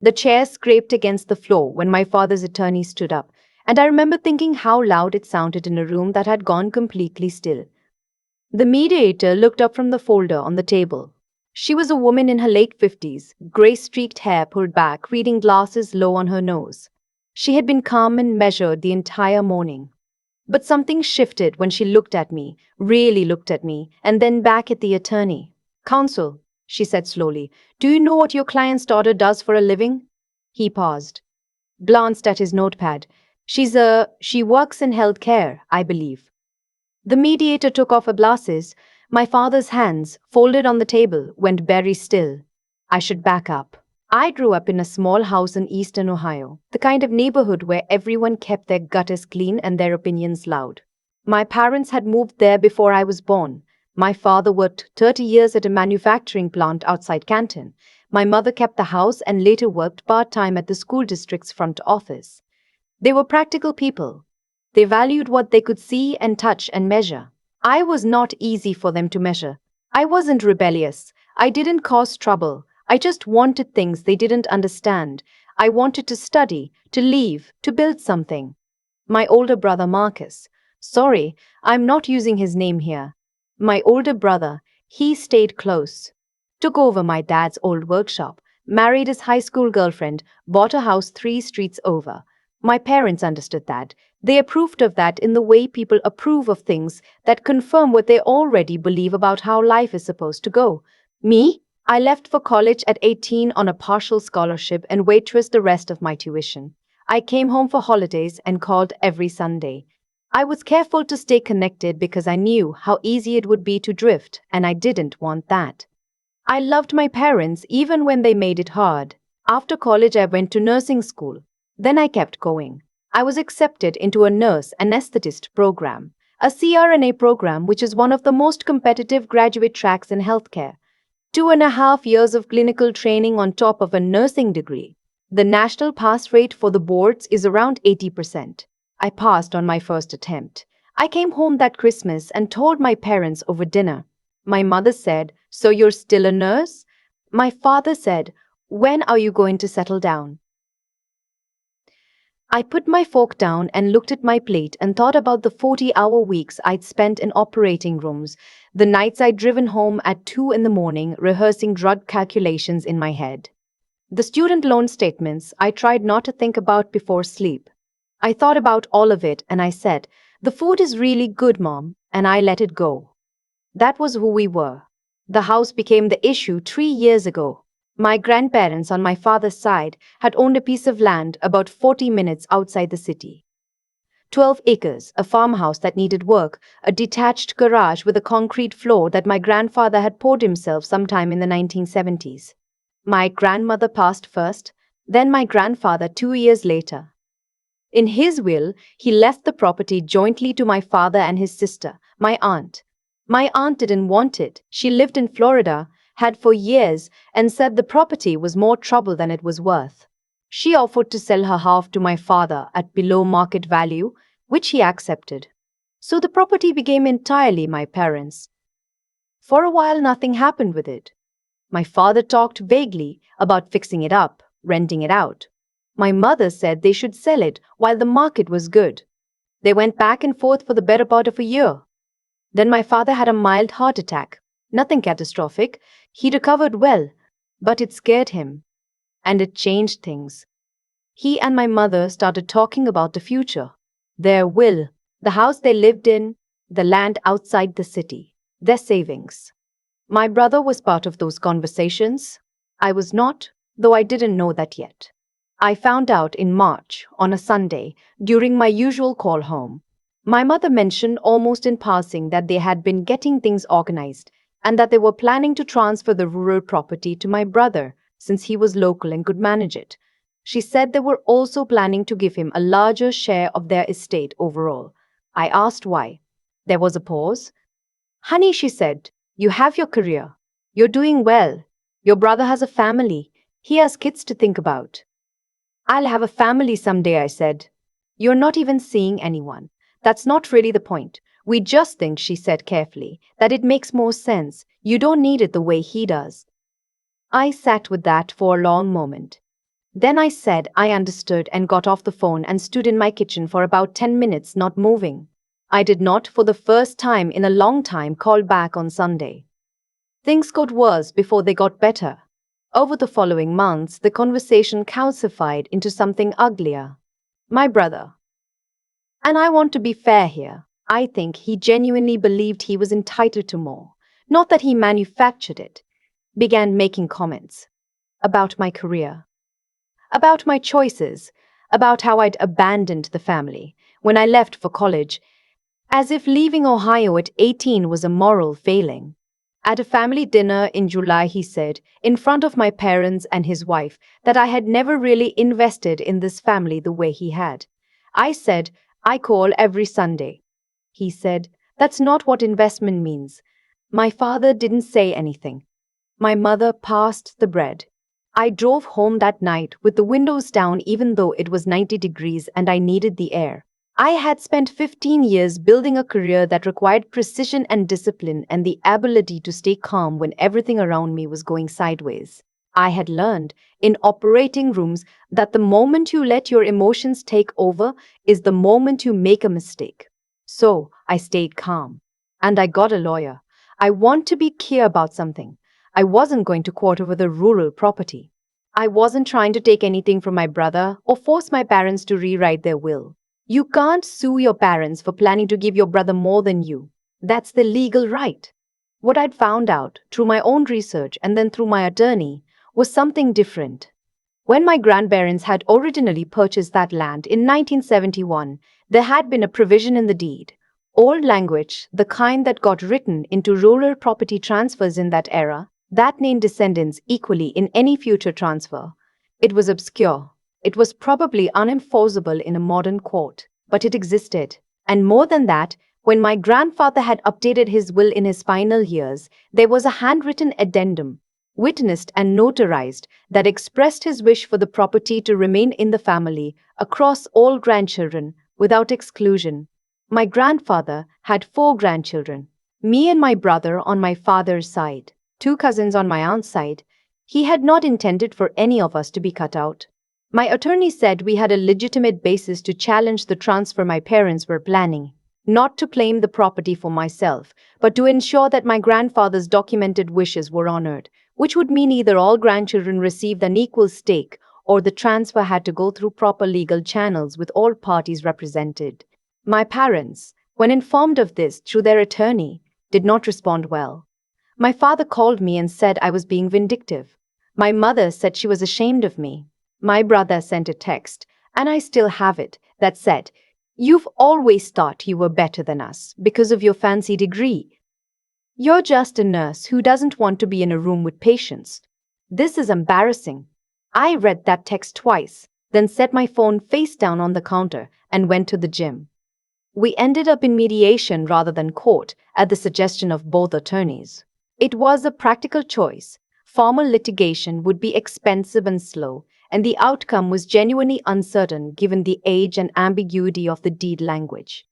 The chair scraped against the floor when my father's attorney stood up, and I remember thinking how loud it sounded in a room that had gone completely still. The mediator looked up from the folder on the table. She was a woman in her late 50s, gray streaked hair pulled back, reading glasses low on her nose. She had been calm and measured the entire morning. But something shifted when she looked at me, really looked at me, and then back at the attorney. "Counsel," she said slowly, "do you know what your client's daughter does for a living?" He paused, glanced at his notepad. She works in healthcare, I believe." The mediator took off her glasses. My father's hands, folded on the table, went very still. I should back up. I grew up in a small house in eastern Ohio, the kind of neighborhood where everyone kept their gutters clean and their opinions loud. My parents had moved there before I was born. My father worked 30 years at a manufacturing plant outside Canton. My mother kept the house and later worked part-time at the school district's front office. They were practical people. They valued what they could see and touch and measure. I was not easy for them to measure. I wasn't rebellious. I didn't cause trouble. I just wanted things they didn't understand. I wanted to study, to leave, to build something. My older brother Marcus. Sorry, I'm not using his name here. My older brother, he stayed close. Took over my dad's old workshop, married his high school girlfriend, bought a house 3 streets over. My parents understood that. They approved of that in the way people approve of things that confirm what they already believe about how life is supposed to go. Me? I left for college at 18 on a partial scholarship and waitressed the rest of my tuition. I came home for holidays and called every Sunday. I was careful to stay connected because I knew how easy it would be to drift, and I didn't want that. I loved my parents even when they made it hard. After college, I went to nursing school. Then I kept going. I was accepted into a nurse anesthetist program, a CRNA program, which is one of the most competitive graduate tracks in healthcare. 2.5 years of clinical training on top of a nursing degree. The national pass rate for the boards is around 80%. I passed on my first attempt. I came home that Christmas and told my parents over dinner. My mother said, "So you're still a nurse?" My father said, "When are you going to settle down?" I put my fork down and looked at my plate and thought about the 40-hour weeks I'd spent in operating rooms, the nights I'd driven home at 2 in the morning rehearsing drug calculations in my head. The student loan statements I tried not to think about before sleep. I thought about all of it and I said, "The food is really good, Mom," and I let it go. That was who we were. The house became the issue 3 years ago. My grandparents on my father's side had owned a piece of land about 40 minutes outside the city. 12 acres, a farmhouse that needed work, a detached garage with a concrete floor that my grandfather had poured himself sometime in the 1970s. My grandmother passed first, then my grandfather 2 years later. In his will, he left the property jointly to my father and his sister, my aunt. My aunt didn't want it. She lived in Florida, had for years, and said the property was more trouble than it was worth. She offered to sell her half to my father at below market value, which he accepted. So the property became entirely my parents'. For a while, nothing happened with it. My father talked vaguely about fixing it up, renting it out. My mother said they should sell it while the market was good. They went back and forth for the better part of a year. Then my father had a mild heart attack. Nothing catastrophic. He recovered well, but it scared him. And it changed things. He and my mother started talking about the future. Their will, the house they lived in, the land outside the city, their savings. My brother was part of those conversations. I was not, though I didn't know that yet. I found out in March, on a Sunday, during my usual call home. My mother mentioned almost in passing that they had been getting things organized and that they were planning to transfer the rural property to my brother since he was local and could manage it. She said they were also planning to give him a larger share of their estate overall. I asked why. There was a pause. "Honey," she said, "you have your career. You're doing well. Your brother has a family. He has kids to think about." "I'll have a family someday," I said. "You're not even seeing anyone. That's not really the point. We just think," she said carefully, "that it makes more sense. You don't need it the way he does." I sat with that for a long moment. Then I said I understood and got off the phone and stood in my kitchen for about 10 minutes not moving. I did not, for the first time in a long time, call back on Sunday. Things got worse before they got better. Over the following months, the conversation calcified into something uglier. My brother. And I want to be fair here. I think he genuinely believed he was entitled to more. Not that he manufactured it. Began making comments about my career, about my choices, about how I'd abandoned the family when I left for college, as if leaving Ohio at 18 was a moral failing. At a family dinner in July, he said, in front of my parents and his wife, that I had never really invested in this family the way he had. I said, I call every Sunday. He said, that's not what investment means. My father didn't say anything. My mother passed the bread. I drove home that night with the windows down even though it was 90 degrees and I needed the air. I had spent 15 years building a career that required precision and discipline and the ability to stay calm when everything around me was going sideways. I had learned in operating rooms that the moment you let your emotions take over is the moment you make a mistake. So I stayed calm. And I got a lawyer. I want to be clear about something. I wasn't going to court over the rural property. I wasn't trying to take anything from my brother or force my parents to rewrite their will. You can't sue your parents for planning to give your brother more than you. That's the legal right. What I'd found out through my own research and then through my attorney was something different. When my grandparents had originally purchased that land in 1971, there had been a provision in the deed. Old language, the kind that got written into rural property transfers in that era, that named descendants equally in any future transfer. It was obscure. It was probably unenforceable in a modern court, but it existed. And more than that, when my grandfather had updated his will in his final years, there was a handwritten addendum, witnessed and notarized, that expressed his wish for the property to remain in the family across all grandchildren, without exclusion. My grandfather had 4 grandchildren, me and my brother on my father's side, 2 cousins on my aunt's side. He had not intended for any of us to be cut out. My attorney said we had a legitimate basis to challenge the transfer my parents were planning, not to claim the property for myself, but to ensure that my grandfather's documented wishes were honored, which would mean either all grandchildren received an equal stake or the transfer had to go through proper legal channels with all parties represented. My parents, when informed of this through their attorney, did not respond well. My father called me and said I was being vindictive. My mother said she was ashamed of me. My brother sent a text, and I still have it, that said, "You've always thought you were better than us because of your fancy degree. You're just a nurse who doesn't want to be in a room with patients. This is embarrassing." I read that text twice, then set my phone face down on the counter and went to the gym. We ended up in mediation rather than court at the suggestion of both attorneys. It was a practical choice. Formal litigation would be expensive and slow, and the outcome was genuinely uncertain given the age and ambiguity of the deed language.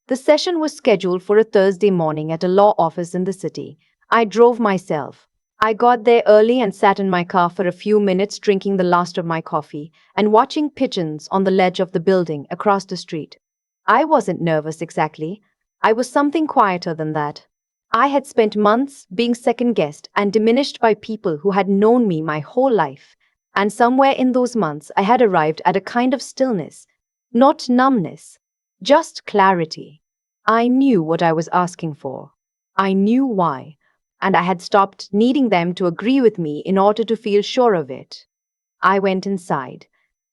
The session was scheduled for a Thursday morning at a law office in the city. I drove myself. I got there early and sat in my car for a few minutes drinking the last of my coffee and watching pigeons on the ledge of the building across the street. I wasn't nervous exactly. I was something quieter than that. I had spent months being second-guessed and diminished by people who had known me my whole life. And somewhere in those months, I had arrived at a kind of stillness, not numbness, just clarity. I knew what I was asking for. I knew why, and I had stopped needing them to agree with me in order to feel sure of it. I went inside.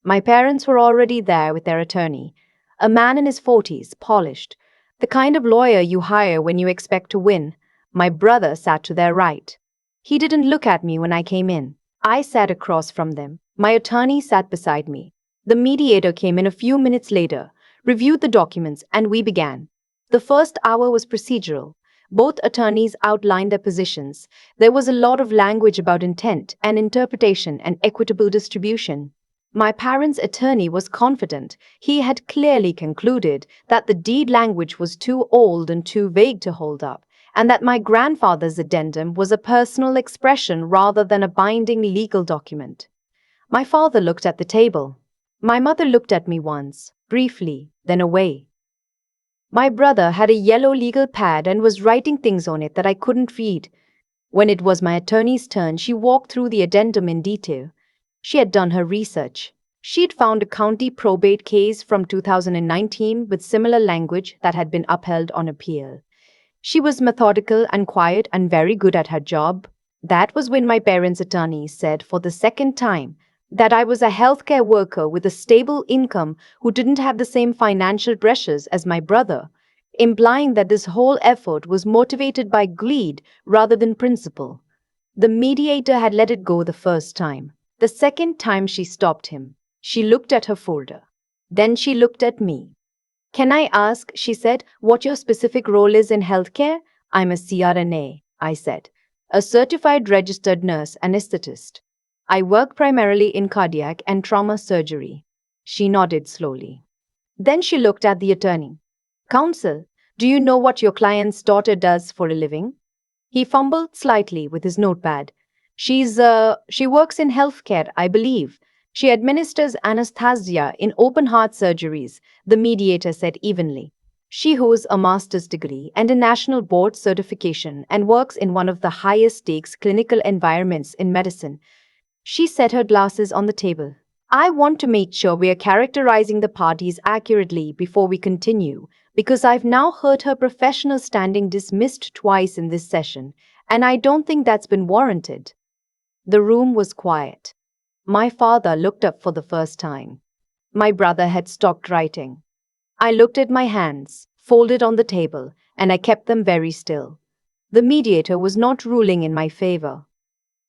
My parents were already there with their attorney, a man in his 40s, polished, the kind of lawyer you hire when you expect to win. My brother sat to their right. He didn't look at me when I came in. I sat across from them. My attorney sat beside me. The mediator came in a few minutes later, reviewed the documents, and we began. The first hour was procedural. Both attorneys outlined their positions. There was a lot of language about intent and interpretation and equitable distribution. My parents' attorney was confident. He had clearly concluded that the deed language was too old and too vague to hold up, and that my grandfather's addendum was a personal expression rather than a binding legal document. My father looked at the table. My mother looked at me once, briefly, then away. My brother had a yellow legal pad and was writing things on it that I couldn't read. When it was my attorney's turn, she walked through the addendum in detail. She had done her research. She'd found a county probate case from 2019 with similar language that had been upheld on appeal. She was methodical and quiet and very good at her job. That was when my parents' attorney said for the second time that I was a healthcare worker with a stable income who didn't have the same financial pressures as my brother, implying that this whole effort was motivated by greed rather than principle. The mediator had let it go the first time. The second time she stopped him. She looked at her folder. Then she looked at me. "Can I ask," she said, "what your specific role is in healthcare?" "I'm a CRNA," I said, "a certified registered nurse anesthetist. I work primarily in cardiac and trauma surgery." She nodded slowly. Then she looked at the attorney. "Counsel, do you know what your client's daughter does for a living?" He fumbled slightly with his notepad. She works in healthcare, I believe. She administers anesthesia in open heart surgeries," the mediator said evenly. "She holds a master's degree and a national board certification and works in one of the highest stakes clinical environments in medicine." She set her glasses on the table. "I want to make sure we are characterizing the parties accurately before we continue, because I've now heard her professional standing dismissed twice in this session, and I don't think that's been warranted." The room was quiet. My father looked up for the first time. My brother had stopped writing. I looked at my hands, folded on the table, and I kept them very still. The mediator was not ruling in my favor.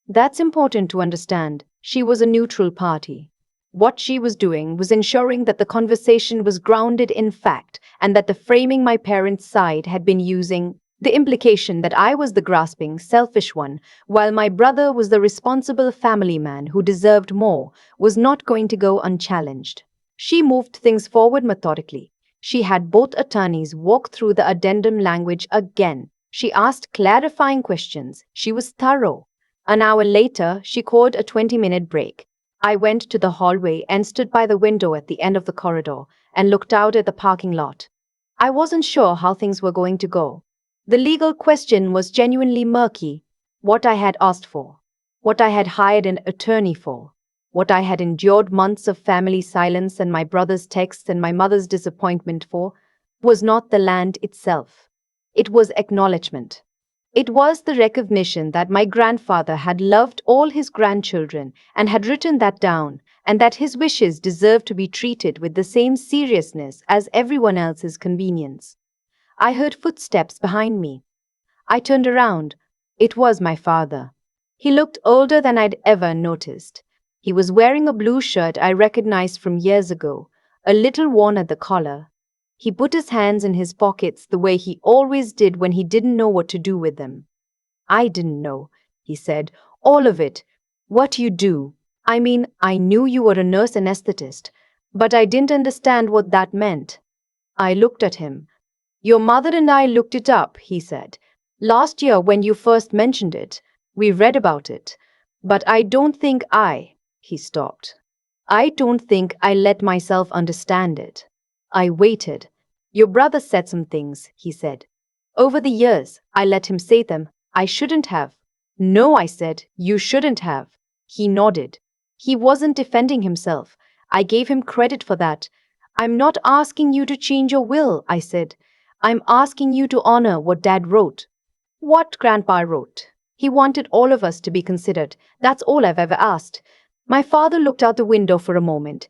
That's important to understand. She was a neutral party. What she was doing was ensuring that the conversation was grounded in fact and that the framing my parents' side had been using the implication that I was the grasping, selfish one, while my brother was the responsible family man who deserved more, was not going to go unchallenged. She moved things forward methodically. She had both attorneys walk through the addendum language again. She asked clarifying questions. She was thorough. An hour later, she called a 20-minute break. I went to the hallway and stood by the window at the end of the corridor and looked out at the parking lot. I wasn't sure how things were going to go. The legal question was genuinely murky. What I had asked for, what I had hired an attorney for, what I had endured months of family silence and my brother's texts and my mother's disappointment for, was not the land itself. It was acknowledgement. It was the recognition that my grandfather had loved all his grandchildren and had written that down, and that his wishes deserved to be treated with the same seriousness as everyone else's convenience. I heard footsteps behind me. I turned around. It was my father. He looked older than I'd ever noticed. He was wearing a blue shirt I recognized from years ago, a little worn at the collar. He put his hands in his pockets the way he always did when he didn't know what to do with them. "I didn't know," he said. "All of it. What you do. I mean, I knew you were a nurse anesthetist, but I didn't understand what that meant." I looked at him. "Your mother and I looked it up," he said. "Last year when you first mentioned it, we read about it. But I don't think he stopped. "I don't think I let myself understand it." I waited. "Your brother said some things," he said. "Over the years, I let him say them. I shouldn't have." "No," I said, "you shouldn't have." He nodded. "He wasn't defending himself. I gave him credit for that." "I'm not asking you to change your will," I said. "I'm asking you to honor what Dad wrote." "What Grandpa wrote." "He wanted all of us to be considered. That's all I've ever asked." My father looked out the window for a moment.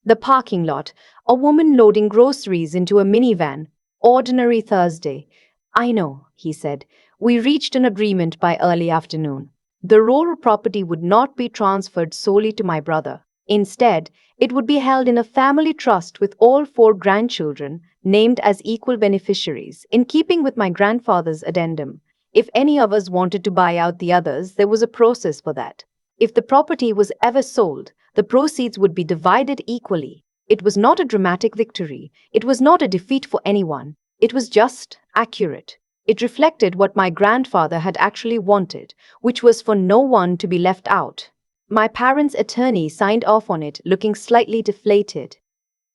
The parking lot, a woman loading groceries into a minivan. Ordinary Thursday. "I know," he said. "We reached an agreement by early afternoon. The rural property would not be transferred solely to my brother. Instead, it would be held in a family trust with all 4 grandchildren named as equal beneficiaries, in keeping with my grandfather's addendum. If any of us wanted to buy out the others, there was a process for that. If the property was ever sold, the proceeds would be divided equally. It was not a dramatic victory. It was not a defeat for anyone. It was just accurate. It reflected what my grandfather had actually wanted, which was for no one to be left out. My parents' attorney signed off on it, looking slightly deflated.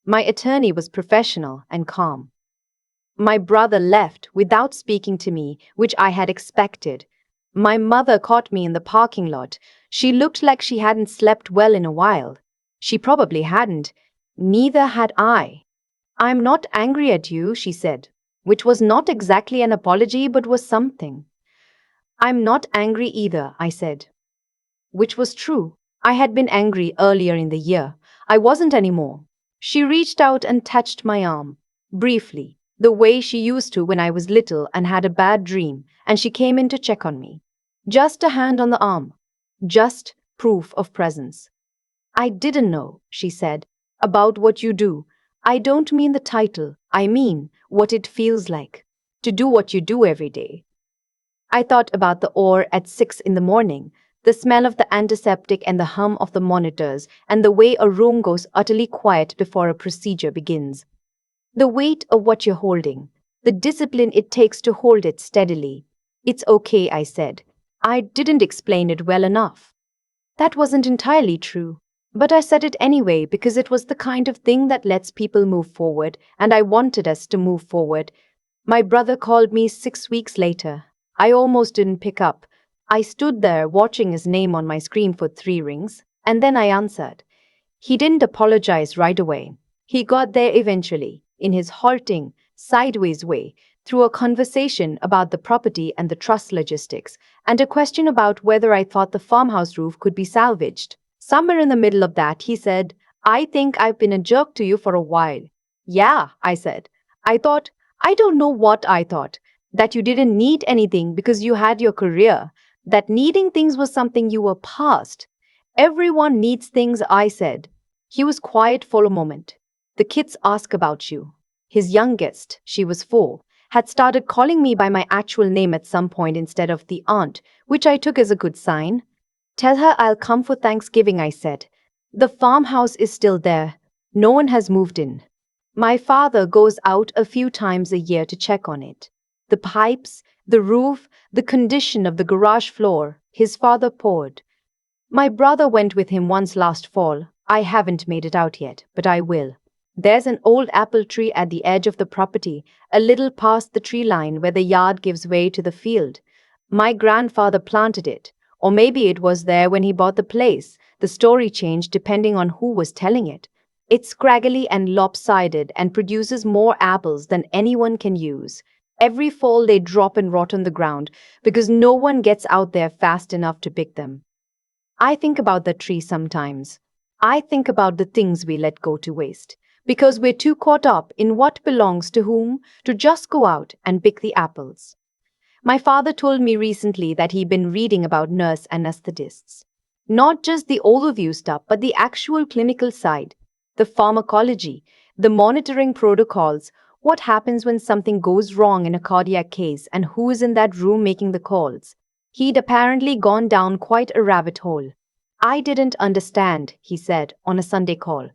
My attorney was professional and calm. My brother left without speaking to me, which I had expected. My mother caught me in the parking lot. She looked like she hadn't slept well in a while. She probably hadn't. Neither had I. "I'm not angry at you," she said, which was not exactly an apology but was something. "I'm not angry either," I said, which was true. I had been angry earlier in the year. I wasn't anymore. She reached out and touched my arm, briefly, the way she used to when I was little and had a bad dream, and she came in to check on me. Just a hand on the arm. Just proof of presence. "I didn't know," she said, "about what you do. I don't mean the title, I mean what it feels like to do what you do every day." I thought about the hour at 6 in the morning, the smell of the antiseptic and the hum of the monitors, and the way a room goes utterly quiet before a procedure begins. The weight of what you're holding, the discipline it takes to hold it steadily. "It's okay," I said. I didn't explain it well enough. That wasn't entirely true. But I said it anyway because it was the kind of thing that lets people move forward, and I wanted us to move forward. My brother called me 6 weeks later. I almost didn't pick up. I stood there watching his name on my screen for 3 rings, and then I answered. He didn't apologize right away. He got there eventually, in his halting, sideways way, through a conversation about the property and the trust logistics, and a question about whether I thought the farmhouse roof could be salvaged. Somewhere in the middle of that, he said, "I think I've been a jerk to you for a while." "Yeah," I said. I don't know what I thought. That you didn't need anything because you had your career. That needing things was something you were past. "Everyone needs things," I said. He was quiet for a moment. "The kids ask about you." His youngest, she was 4, had started calling me by my actual name at some point instead of the aunt, which I took as a good sign. "Tell her I'll come for Thanksgiving," I said. "The farmhouse is still there. No one has moved in. My father goes out a few times a year to check on it. The pipes, the roof, the condition of the garage floor, his father poured. My brother went with him once last fall. I haven't made it out yet, but I will. There's an old apple tree at the edge of the property, a little past the tree line where the yard gives way to the field. My grandfather planted it, or maybe it was there when he bought the place. The story changed depending on who was telling it. It's scraggly and lopsided and produces more apples than anyone can use. Every fall they drop and rot on the ground because no one gets out there fast enough to pick them. I think about the tree sometimes. I think about the things we let go to waste because we're too caught up in what belongs to whom to just go out and pick the apples. My father told me recently that he'd been reading about nurse anesthetists. Not just the overview stuff, but the actual clinical side, the pharmacology, the monitoring protocols, what happens when something goes wrong in a cardiac case and who is in that room making the calls. He'd apparently gone down quite a rabbit hole. "I didn't understand," he said on a Sunday call,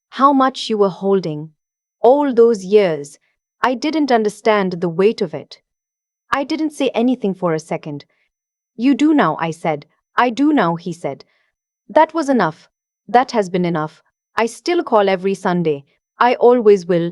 "how much you were holding. All those years, I didn't understand the weight of it." I didn't say anything for a second. "You do now," I said. "I do now," he said. That was enough. That has been enough. I still call every Sunday. I always will.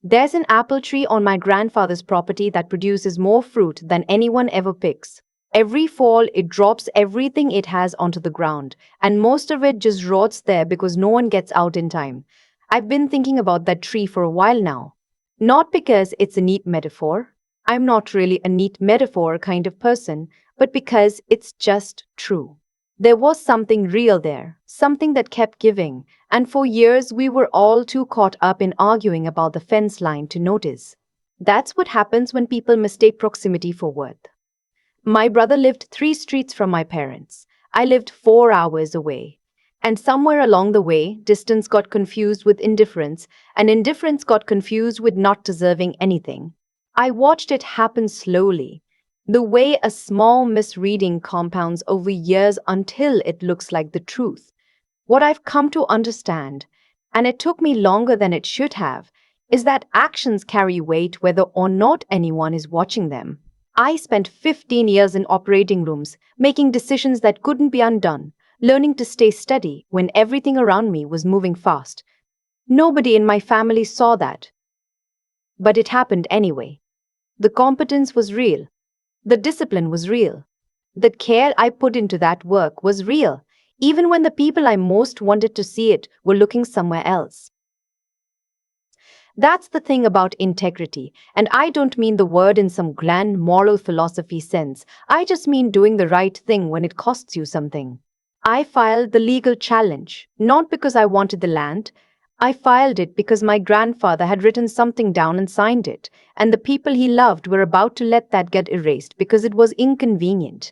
There's an apple tree on my grandfather's property that produces more fruit than anyone ever picks. Every fall, it drops everything it has onto the ground, and most of it just rots there because no one gets out in time. I've been thinking about that tree for a while now. Not because it's a neat metaphor. I'm not really a neat metaphor kind of person, but because it's just true. There was something real there, something that kept giving, and for years we were all too caught up in arguing about the fence line to notice. That's what happens when people mistake proximity for worth. My brother lived 3 streets from my parents. I lived 4 hours away. And somewhere along the way, distance got confused with indifference, and indifference got confused with not deserving anything. I watched it happen slowly, the way a small misreading compounds over years until it looks like the truth. What I've come to understand, and it took me longer than it should have, is that actions carry weight whether or not anyone is watching them. I spent 15 years in operating rooms, making decisions that couldn't be undone, learning to stay steady when everything around me was moving fast. Nobody in my family saw that, but it happened anyway. The competence was real. The discipline was real. The care I put into that work was real, even when the people I most wanted to see it were looking somewhere else. That's the thing about integrity, and I don't mean the word in some grand moral philosophy sense. I just mean doing the right thing when it costs you something. I filed the legal challenge, not because I wanted the land. I filed it because my grandfather had written something down and signed it, and the people he loved were about to let that get erased because it was inconvenient.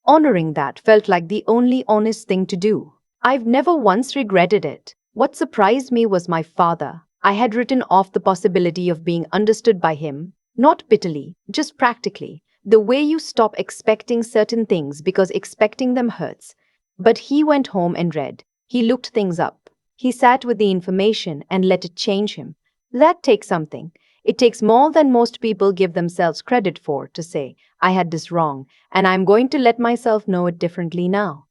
Honoring that felt like the only honest thing to do. I've never once regretted it. What surprised me was my father. I had written off the possibility of being understood by him, not bitterly, just practically, the way you stop expecting certain things because expecting them hurts. But he went home and read. He looked things up. He sat with the information and let it change him. That takes something. It takes more than most people give themselves credit for to say, I had this wrong, and I'm going to let myself know it differently now.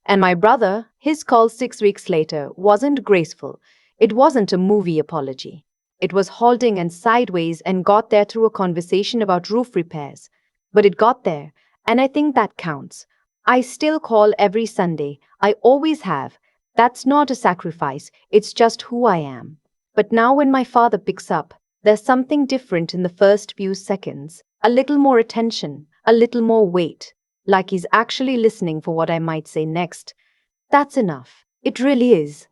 And my brother, his call 6 weeks later, wasn't graceful. It wasn't a movie apology. It was halting and sideways and got there through a conversation about roof repairs. But it got there, and I think that counts. I still call every Sunday. I always have. That's not a sacrifice, it's just who I am. But now when my father picks up, there's something different in the first few seconds. A little more attention, a little more weight, like he's actually listening for what I might say next. That's enough. It really is.